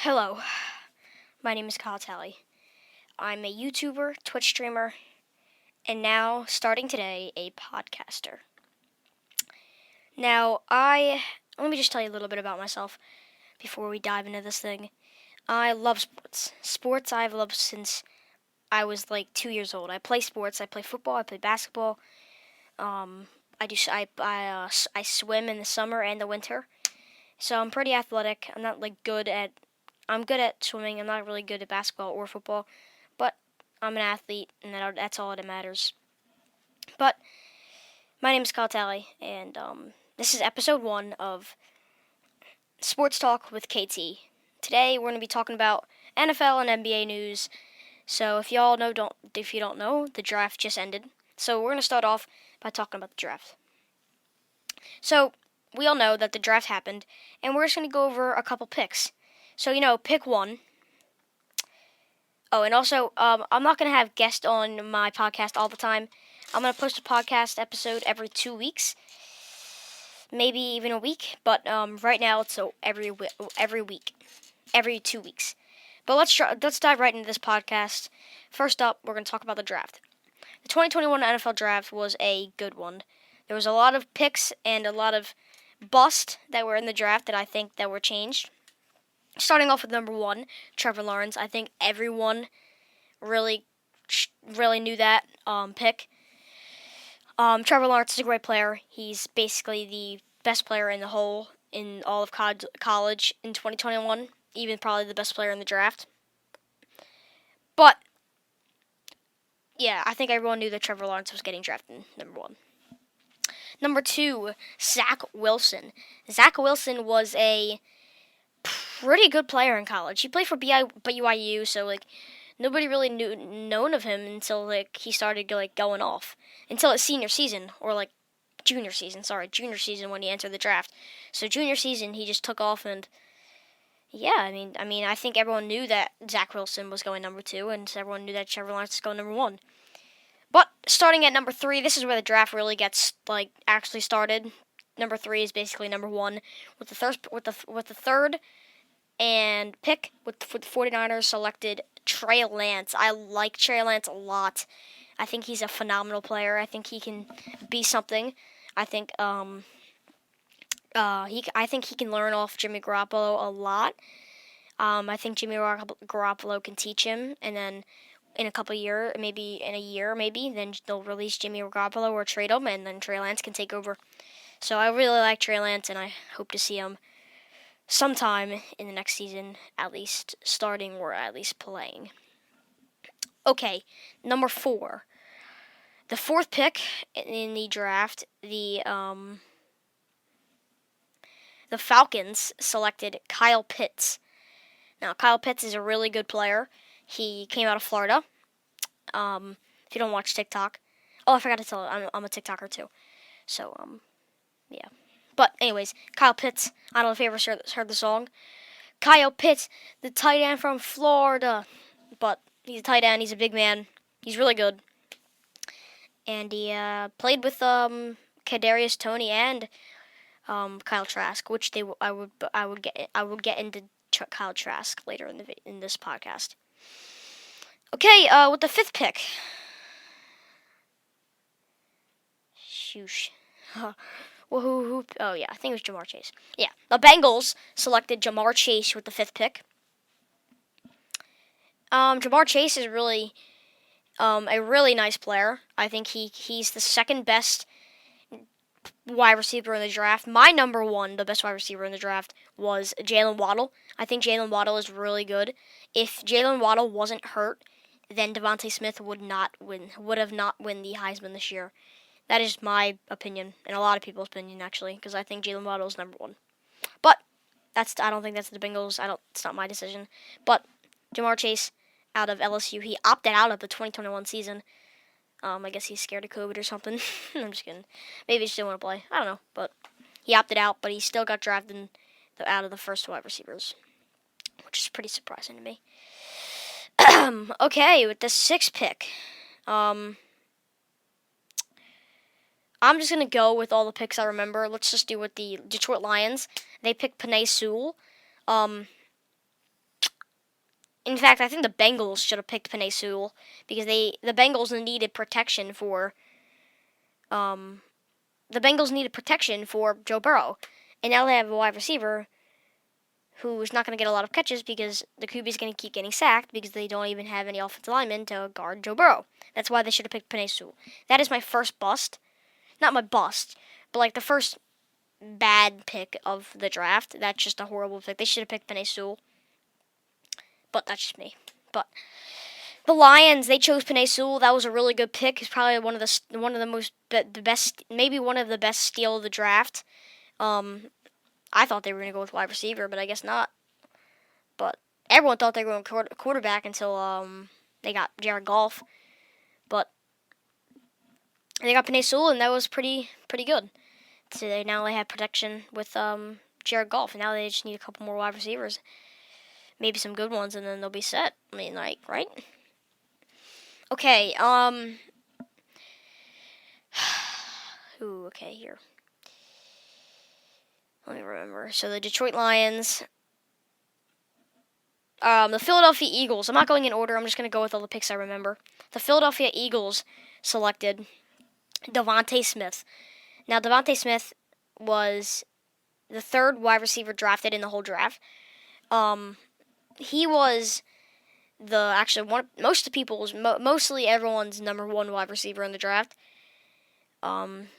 Hello, my name is Kyle Talley. I'm a YouTuber, Twitch streamer, and now, starting today, a podcaster. Now, let me just tell you a little bit about myself before we dive into this thing. I love sports. Sports I've loved since I was like 2 years old. I play sports. I play football. I play basketball. I swim in the summer and the winter. So I'm pretty athletic. I'm good at swimming. I'm not really good at basketball or football, but I'm an athlete, and that's all that matters. But my name is Kyle Talley, and this is episode 1 of Sports Talk with KT. Today we're going to be talking about NFL and NBA news. So if you don't know, the draft just ended. So we're going to start off by talking about the draft. So we all know that the draft happened, and we're just going to go over a couple picks. So, pick 1. Oh, and also, I'm not going to have guests on my podcast all the time. I'm going to post a podcast episode every 2 weeks, maybe even a week. But right now, it's every week, every 2 weeks. But let's dive right into this podcast. First up, we're going to talk about the draft. The 2021 NFL draft was a good one. There was a lot of picks and a lot of bust that were in the draft that I think that were changed. Starting off with number 1, Trevor Lawrence. I think everyone really knew that pick. Trevor Lawrence is a great player. He's basically the best player in all of college in 2021. Even probably the best player in the draft. But yeah, I think everyone knew that Trevor Lawrence was getting drafted number 1. Number 2, Zach Wilson. Zach Wilson was a pretty good player in college. He played for BYU, so nobody really known of him until he started going off until his senior season or junior season when he entered the draft. So junior season he just took off, and yeah, I think everyone knew that Zach Wilson was going number 2, and everyone knew that Trevor Lawrence was going number 1. But starting at number 3, this is where the draft really gets actually started. Number 3 is basically number 1 with the third and pick with the 49ers selected Trey Lance. I like Trey Lance a lot. I think he's a phenomenal player. I think he can be something. I think he can learn off Jimmy Garoppolo a lot. I think Jimmy Garoppolo can teach him, and then in a year, then they'll release Jimmy Garoppolo or trade him, and then Trey Lance can take over. So I really like Trey Lance, and I hope to see him sometime in the next season, at least starting or at least playing. Okay, number 4. The 4th pick in the draft, the Falcons selected Kyle Pitts. Now, Kyle Pitts is a really good player. He came out of Florida. If you don't watch TikTok. Oh, I forgot to tell you, I'm a TikToker too. So, yeah. But anyways, Kyle Pitts. I don't know if you ever heard the song. Kyle Pitts, the tight end from Florida. But he's a tight end. He's a big man. He's really good. And he played with Kadarius Toney and Kyle Trask, which I would get into Kyle Trask later in this podcast. Okay, with the 5th pick. Shoosh. Well, who? Oh, yeah, I think it was Jamar Chase. Yeah, the Bengals selected Jamar Chase with the 5th pick. Jamar Chase is really a really nice player. I think he's the second best wide receiver in the draft. My number 1, the best wide receiver in the draft, was Jalen Waddle. I think Jalen Waddle is really good. If Jalen Waddle wasn't hurt, then Devontae Smith would have not won the Heisman this year. That is my opinion, and a lot of people's opinion, actually, because I think Jalen Waddle is number 1. But I don't think that's the Bengals. It's not my decision. But Jamar Chase out of LSU, he opted out of the 2021 season. I guess he's scared of COVID or something. I'm just kidding. Maybe he just didn't want to play. I don't know. But he opted out, but he still got drafted out of the first wide receivers, which is pretty surprising to me. Okay, with the 6th pick, I'm just going to go with all the picks I remember. Let's just do with the Detroit Lions. They picked Penei Sewell. In fact, I think the Bengals should have picked Penei Sewell because the Bengals needed protection for Joe Burrow, and now they have a wide receiver who is not going to get a lot of catches because the QB is going to keep getting sacked because they don't even have any offensive linemen to guard Joe Burrow. That's why they should have picked Penei Sewell. That is my first bust. Not my bust, but like the first bad pick of the draft. That's just a horrible pick. They should have picked Penei Sewell. But that's just me. But the Lions, they chose Penei Sewell. That was a really good pick. He's probably one of the best, maybe one of the best steal of the draft. I thought they were going to go with wide receiver, but I guess not. But everyone thought they were going quarterback until they got Jared Goff. But they got Penei Sewell, and that was pretty good. So now they have protection with Jared Goff, and now they just need a couple more wide receivers. Maybe some good ones, and then they'll be set. I mean, like, right? Okay, okay, here. Let me remember. So the Detroit Lions, the Philadelphia Eagles. I'm not going in order. I'm just going to go with all the picks I remember. The Philadelphia Eagles selected Devontae Smith. Now, Devontae Smith was the third wide receiver drafted in the whole draft. He was mostly everyone's number one wide receiver in the draft.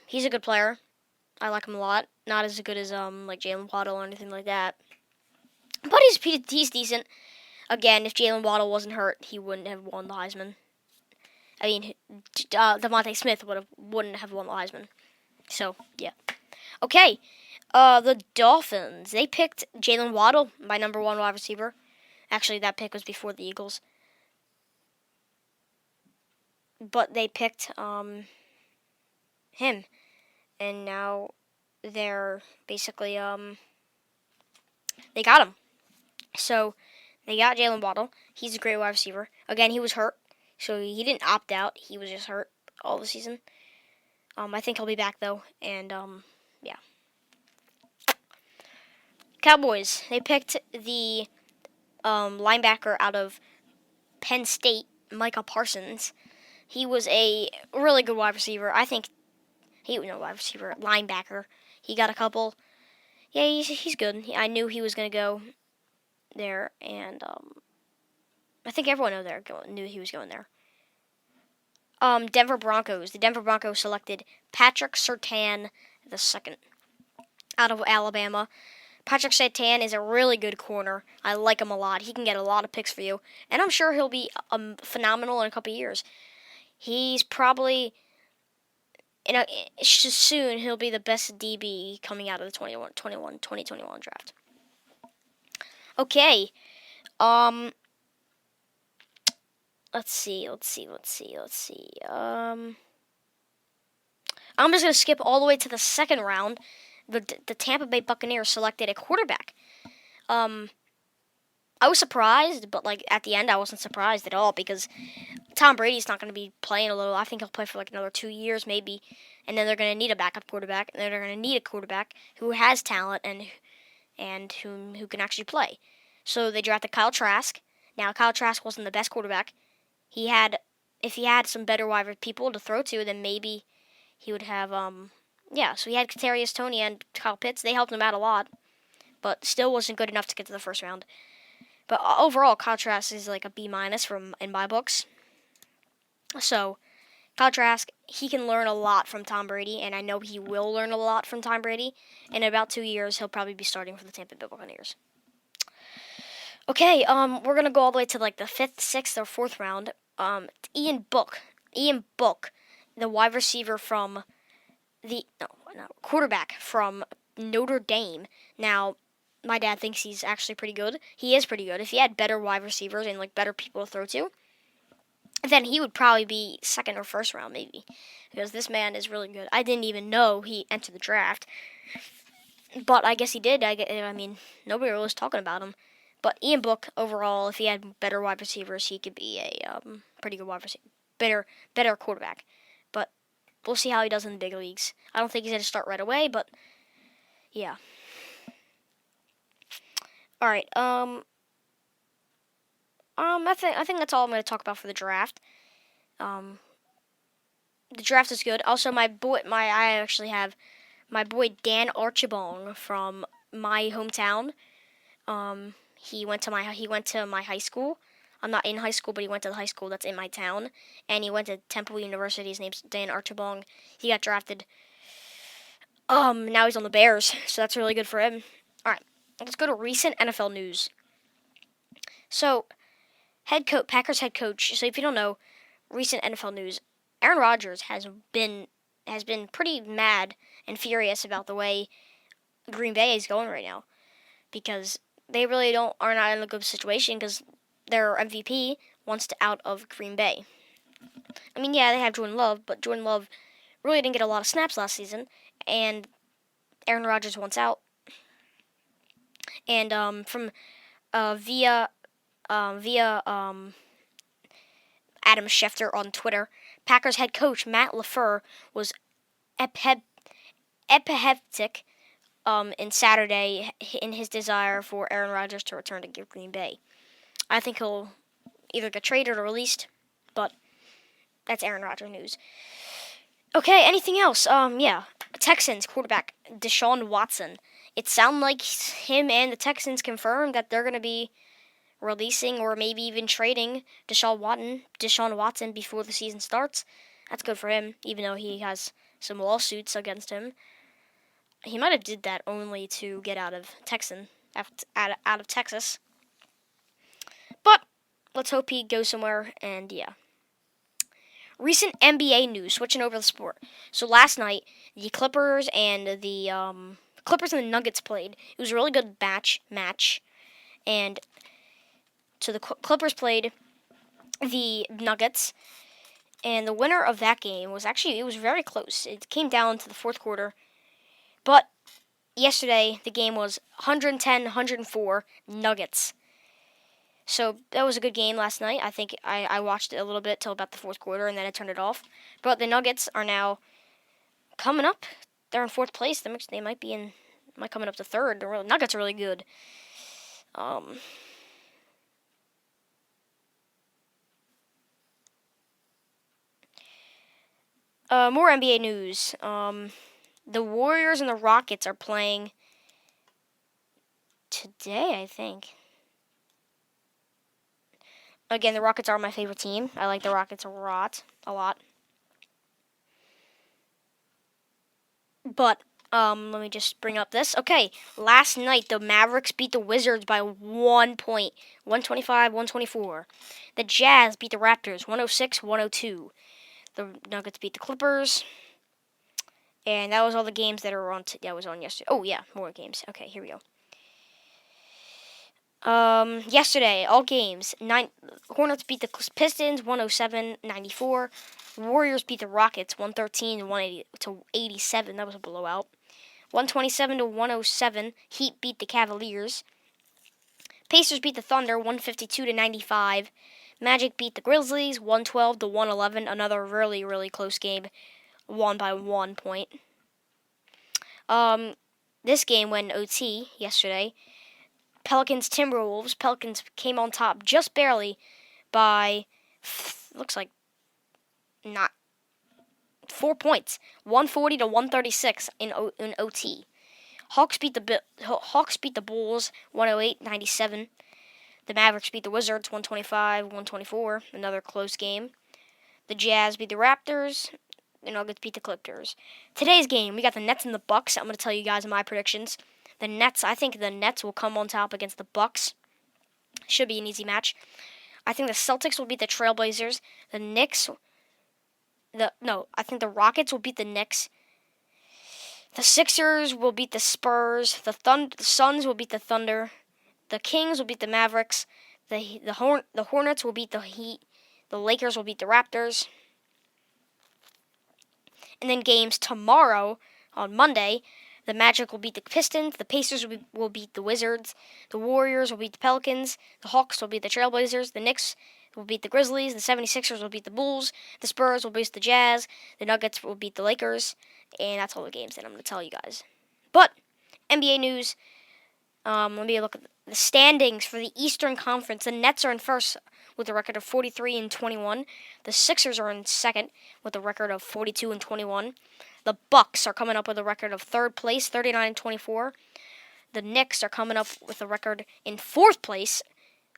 He's a good player. I like him a lot. Not as good as like Jalen Waddle or anything like that, but he's decent. Again, if Jalen Waddle wasn't hurt, he wouldn't have won the Heisman. I mean, Devontae Smith wouldn't have won the Heisman. So yeah. Okay, the Dolphins, they picked Jalen Waddle, my number one wide receiver. Actually, that pick was before the Eagles. But they picked him. And now they're basically they got him. So they got Jalen Waddle. He's a great wide receiver. Again, he was hurt, so he didn't opt out. He was just hurt all the season. I think he'll be back though, and yeah. Cowboys, they picked the linebacker out of Penn State, Micah Parsons. He was a really good wide receiver. I think linebacker. He got a couple. Yeah, he's good. I knew he was gonna go there, and I think everyone knew he was going there. Denver Broncos. The Denver Broncos selected Patrick Surtain II out of Alabama. Patrick Surtain is a really good corner. I like him a lot. He can get a lot of picks for you, and I'm sure he'll be phenomenal in a couple years. He's probably, soon he'll be the best DB coming out of the 2021 draft. Okay, let's see. I'm just gonna skip all the way to the second round. The Tampa Bay Buccaneers selected a quarterback. I was surprised, but like at the end, I wasn't surprised at all because Tom Brady's not going to be playing a little. I think he'll play for like another 2 years maybe, and then they're going to need a backup quarterback, and then they're going to need a quarterback who has talent and who can actually play. So they drafted Kyle Trask. Now Kyle Trask wasn't the best quarterback. If he had some better wide people to throw to, then maybe he would have So he had Kadarius Toney and Kyle Pitts. They helped him out a lot, but still wasn't good enough to get to the first round. But overall, Kyle Trask is like a B- in my books. So, Kyle Trask, he can learn a lot from Tom Brady, and I know he will learn a lot from Tom Brady. In about 2 years, he'll probably be starting for the Tampa Bay Buccaneers. Okay, we're gonna go all the way to like the 5th, 6th, or 4th round. Ian Book, the wide receiver from quarterback from Notre Dame. Now, my dad thinks he's actually pretty good. He is pretty good. If he had better wide receivers and like better people to throw to, then he would probably be 2nd or 1st round maybe, because this man is really good. I didn't even know he entered the draft, but I guess he did. I mean, nobody really was talking about him. But Ian Book, overall, if he had better wide receivers, he could be a pretty good wide receiver, better quarterback. But we'll see how he does in the big leagues. I don't think he's going to start right away, but yeah. All right. I think that's all I'm going to talk about for the draft. The draft is good. Also, I actually have my boy Dan Archibong from my hometown. He went to my high school. I'm not in high school, but he went to the high school that's in my town, and he went to Temple University. His name's Dan Archibong. He got drafted. Now he's on the Bears, so that's really good for him. All right, let's go to recent NFL news. So, Packers head coach. So if you don't know, recent NFL news, Aaron Rodgers has been pretty mad and furious about the way Green Bay is going right now, because they really are not in a good situation because their MVP wants to out of Green Bay. I mean, yeah, they have Jordan Love, but Jordan Love really didn't get a lot of snaps last season, and Aaron Rodgers wants out. And from via Adam Schefter on Twitter, Packers head coach Matt LaFleur was epileptic in Saturday in his desire for Aaron Rodgers to return to Green Bay. I think he'll either get traded or released, but that's Aaron Rodgers news. Okay, anything else? Yeah, Texans quarterback Deshaun Watson. It sounds like him and the Texans confirmed that they're going to be releasing or maybe even trading Deshaun Watson before the season starts. That's good for him, even though he has some lawsuits against him. He might have did that only to get out of Texas. But let's hope he goes somewhere, and yeah. Recent NBA news, switching over the sport. So last night, the Clippers and the Nuggets played. It was a really good match, and so the Clippers played the Nuggets, and the winner of that game was it was very close. It came down to the fourth quarter, but yesterday the game was 110-104 Nuggets. So that was a good game last night. I think I watched it a little bit till about the fourth quarter, and then I turned it off. But the Nuggets are now coming up. They're in fourth place. They might coming up to third. The Nuggets are really good. More NBA news. The Warriors and the Rockets are playing today, I think. Again, the Rockets are my favorite team. I like the Rockets a lot. But, let me just bring up this. Okay, last night the Mavericks beat the Wizards by 1 point, 125-124. The Jazz beat the Raptors 106-102. The Nuggets beat the Clippers. And that was all the games that were that was on yesterday. Oh yeah, more games. Okay, here we go. Yesterday, all games. Hornets beat the Pistons 107-94. Warriors beat the Rockets 113-187. That was a blowout. 127-107. Heat beat the Cavaliers. Pacers beat the Thunder 152-95. Magic beat the Grizzlies 112-111. Another really, really close game, won by 1 point. This game went OT yesterday. Timberwolves. Pelicans came on top just barely by, looks like, not 4 points. 140-136 in OT. Hawks beat the Bulls 108-97. The Mavericks beat the Wizards 125-124. Another close game. The Jazz beat the Raptors. The Nuggets beat the Clippers. Today's game, we got the Nets and the Bucks. I'm going to tell you guys my predictions. I think the Nets will come on top against the Bucks. Should be an easy match. I think the Celtics will beat the Trailblazers. I think the Rockets will beat the Knicks. The Sixers will beat the Spurs. The Suns will beat the Thunder. The Kings will beat the Mavericks. The Hornets will beat the Heat. The Lakers will beat the Raptors. And then games tomorrow on Monday. The Magic will beat the Pistons. The Pacers will beat the Wizards. The Warriors will beat the Pelicans. The Hawks will beat the Trailblazers. The Knicks will beat the Grizzlies. The 76ers will beat the Bulls. The Spurs will beat the Jazz. The Nuggets will beat the Lakers. And that's all the games that I'm going to tell you guys. But, NBA news. Let me look at the standings for the Eastern Conference. The Nets are in first with a record of 43-21. The Sixers are in second with a record of 42-21. The Bucks are coming up with a record of third place, 39-24. The Knicks are coming up with a record in fourth place,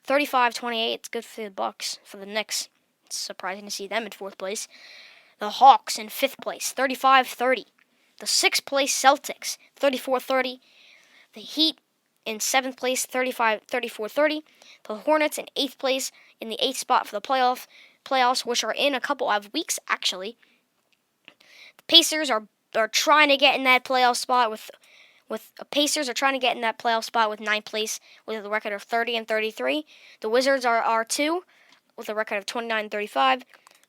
35-28. It's good for the Bucks. For the Knicks, it's surprising to see them in fourth place. The Hawks in fifth place, 35-30. The sixth place Celtics, 34-30. The Heat in seventh place, 34-30. The Hornets in eighth place, in the eighth spot for the playoffs, which are in a couple of weeks actually. The Pacers are trying to get in that playoff spot with Pacers are trying to get in that playoff spot with ninth place with a record of 30-33. The Wizards are 2 with a record of 29-35.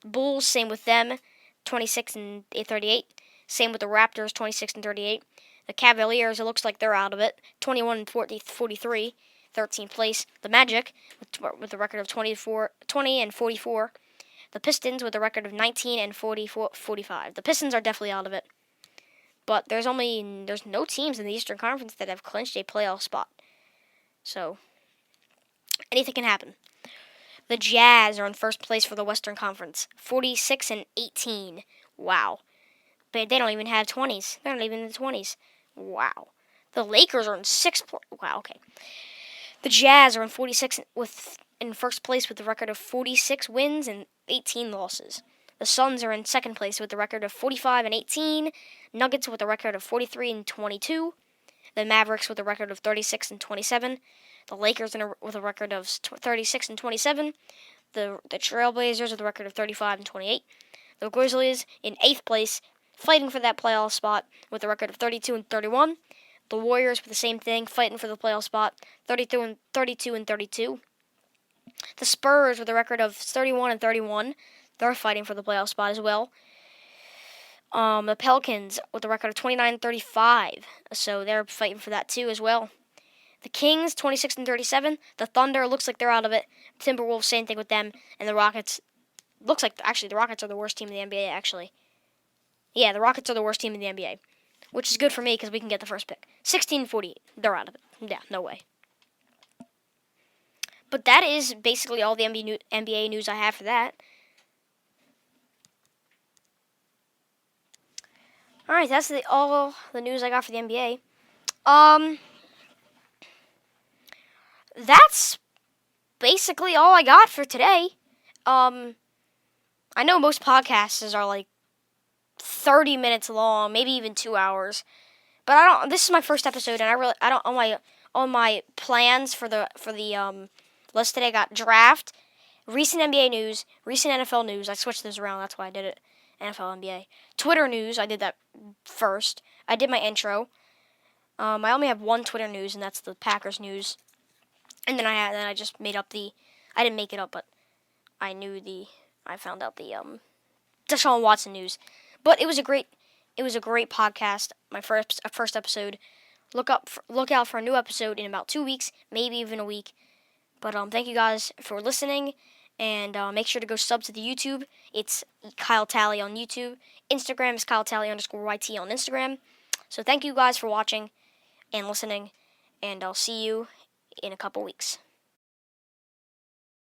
Bulls, same with them, 26-38. Same with the Raptors, 26-38. The Cavaliers, it looks like they're out of it, 21-43, 13th place. The Magic with a record of 20-44. The Pistons with a record of 19-45. The Pistons are definitely out of it. But there's no teams in the Eastern Conference that have clinched a playoff spot. So, anything can happen. The Jazz are in first place for the Western Conference, 46-18. Wow. But they don't even have 20s. They're not even in the 20s. Wow. The Lakers are in sixth place. Wow, okay. The Jazz are in first place with a record of 46 wins and 18 losses. The Suns are in second place with a record of 45-18. Nuggets with a record of 43-22. The Mavericks with a record of 36-27. The Lakers with a record of 36-27. The Trailblazers with a record of 35-28. The Grizzlies in eighth place, fighting for that playoff spot with a record of 32-31. The Warriors with the same thing, fighting for the playoff spot, 32-32. The Spurs with a record of 31-31. They're fighting for the playoff spot as well. The Pelicans with a record of 29-35, so they're fighting for that too as well. The Kings 26-37. The Thunder looks like they're out of it. Timberwolves, same thing with them, and the Rockets looks like actually the Rockets are the worst team in the NBA. Actually, yeah, the Rockets are the worst team in the NBA, which is good for me because we can get the first pick. 16-48. They're out of it. Yeah, no way. But that is basically all the NBA news I have for that. Alright, that's all the news I got for the NBA. That's basically all I got for today. I know most podcasts are like 30 minutes long, maybe even 2 hours. But this is my first episode, and I don't on my plans for the list today. I got draft, recent NBA news, recent NFL news. I switched those around. That's why I did it. NFL, NBA, Twitter news. I did that first. I did my intro. I only have one Twitter news, and that's the Packers news. And then I just made up I didn't make it up, but I found out the Deshaun Watson news. But it was a great podcast. My first episode. Look out for a new episode in about 2 weeks, maybe even a week. But thank you guys for listening, and make sure to go sub to the YouTube. It's Kyle Talley on YouTube. Instagram is Kyle Talley _YT on Instagram. So thank you guys for watching and listening, and I'll see you in a couple weeks.